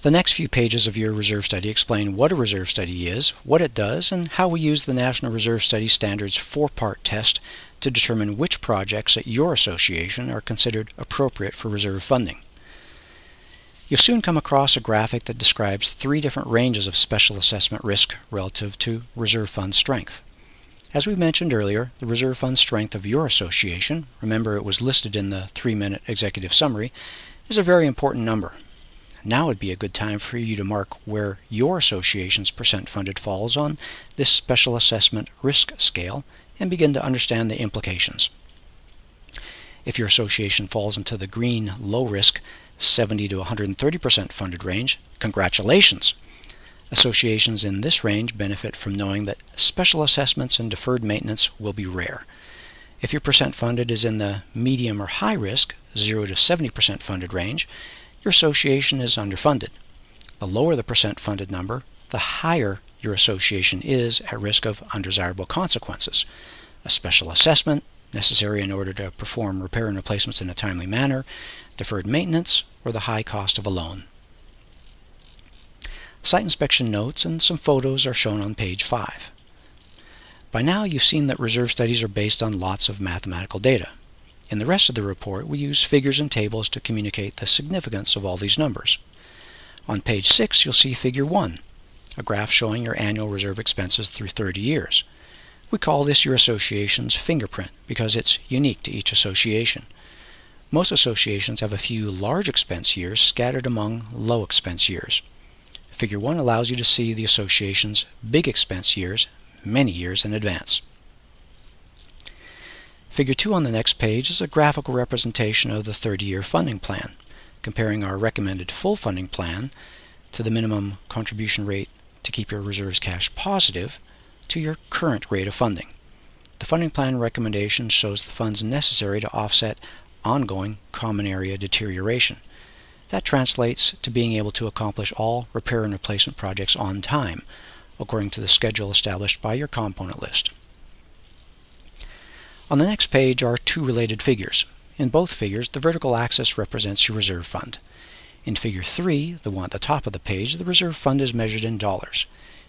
The next few pages of your reserve study explain what a reserve study is, what it does, and how we use the National Reserve Study Standards 4-part test to determine which projects at your association are considered appropriate for reserve funding. You'll soon come across a graphic that describes 3 different ranges of special assessment risk relative to reserve fund strength. As we mentioned earlier, the reserve fund strength of your association, remember it was listed in the 3-minute executive summary, is a very important number. Now would be a good time for you to mark where your association's percent funded falls on this special assessment risk scale and begin to understand the implications. If your association falls into the green low risk 70 to 130% funded range, congratulations! Associations in this range benefit from knowing that special assessments and deferred maintenance will be rare. If your percent funded is in the medium or high risk 0 to 70% funded range, your association is underfunded. The lower the percent funded number, the higher your association is at risk of undesirable consequences. A special assessment, necessary in order to perform repair and replacements in a timely manner, deferred maintenance, or the high cost of a loan. Site inspection notes and some photos are shown on page 5. By now you've seen that reserve studies are based on lots of mathematical data. In the rest of the report, we use figures and tables to communicate the significance of all these numbers. On page 6, you'll see Figure 1, a graph showing your annual reserve expenses through 30 years. We call this your association's fingerprint because it's unique to each association. Most associations have a few large expense years scattered among low expense years. Figure 1 allows you to see the association's big expense years many years in advance. Figure 2 on the next page is a graphical representation of the 30-year funding plan, comparing our recommended full funding plan to the minimum contribution rate to keep your reserves cash positive to your current rate of funding. The funding plan recommendation shows the funds necessary to offset ongoing common area deterioration. That translates to being able to accomplish all repair and replacement projects on time, according to the schedule established by your component list. On the next page are 2 related figures. In both figures, the vertical axis represents your reserve fund. In Figure 3, the one at the top of the page, the reserve fund is measured in dollars.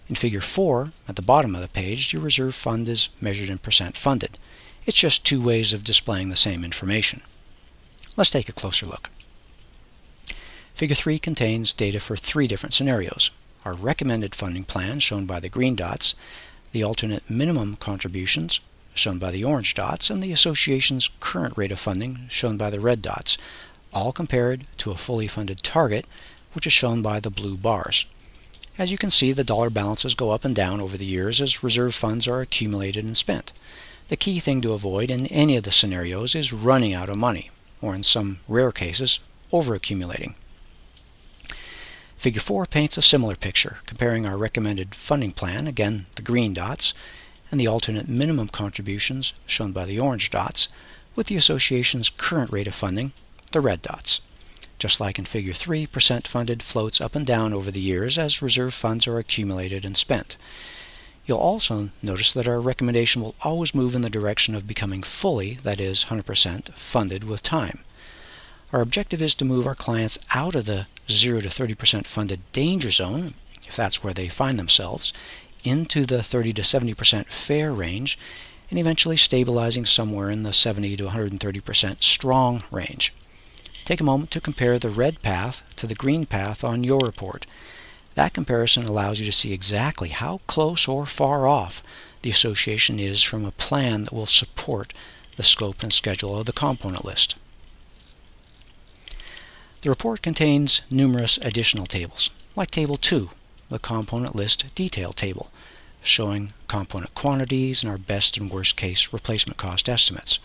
In Figure 4, at the bottom of the page, your reserve fund is measured in percent funded. It's just 2 ways of displaying the same information. Let's take a closer look. Figure 3 contains data for 3 different scenarios. Our recommended funding plan, shown by the green dots, the alternate minimum contributions, shown by the orange dots, and the association's current rate of funding, shown by the red dots, all compared to a fully funded target, which is shown by the blue bars. As you can see, the dollar balances go up and down over the years as reserve funds are accumulated and spent. The key thing to avoid in any of the scenarios is running out of money, or in some rare cases, overaccumulating. Figure 4 paints a similar picture, comparing our recommended funding plan, again the green dots, and the alternate minimum contributions, shown by the orange dots, with the association's current rate of funding, the red dots. Just like in Figure 3, percent funded floats up and down over the years as reserve funds are accumulated and spent. You'll also notice that our recommendation will always move in the direction of becoming fully, that is 100%, funded with time. Our objective is to move our clients out of the 0 to 30% funded danger zone, if that's where they find themselves, into the 30 to 70% fair range, and eventually stabilizing somewhere in the 70 to 130% strong range. Take a moment to compare the red path to the green path on your report. That comparison allows you to see exactly how close or far off the association is from a plan that will support the scope and schedule of the component list. The report contains numerous additional tables, like Table 2, the component list detail table, showing component quantities and our best and worst case replacement cost estimates.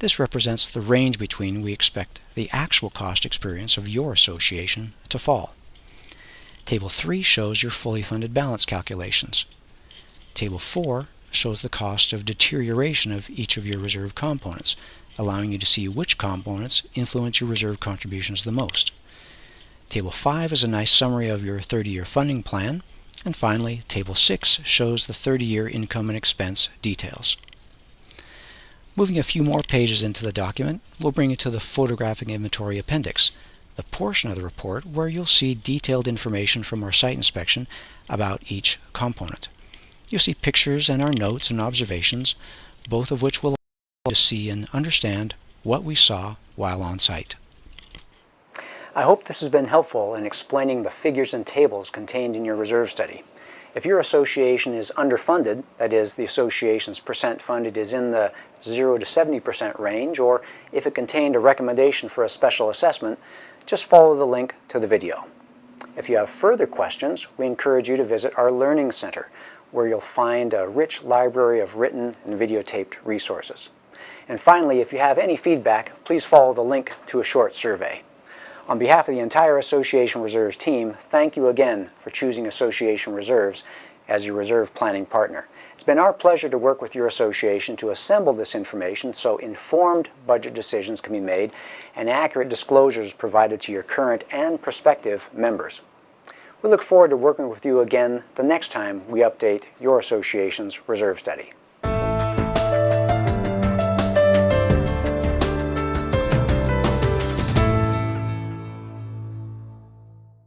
This represents the range between we expect the actual cost experience of your association to fall. Table 3 shows your fully funded balance calculations. Table 4 shows the cost of deterioration of each of your reserve components, allowing you to see which components influence your reserve contributions the most. Table 5 is a nice summary of your 30-year funding plan, and finally, Table 6 shows the 30-year income and expense details. Moving a few more pages into the document, we'll bring you to the photographic inventory appendix, the portion of the report where you'll see detailed information from our site inspection about each component. You'll see pictures and our notes and observations, both of which will allow you to see and understand what we saw while on site. I hope this has been helpful in explaining the figures and tables contained in your reserve study. If your association is underfunded, that is, the association's percent funded is in the 0 to 70% range, or if it contained a recommendation for a special assessment, just follow the link to the video. If you have further questions, we encourage you to visit our Learning Center, where you'll find a rich library of written and videotaped resources. And finally, if you have any feedback, please follow the link to a short survey. On behalf of the entire Association Reserves team, thank you again for choosing Association Reserves as your reserve planning partner. It's been our pleasure to work with your association to assemble this information so informed budget decisions can be made and accurate disclosures provided to your current and prospective members. We look forward to working with you again the next time we update your association's reserve study.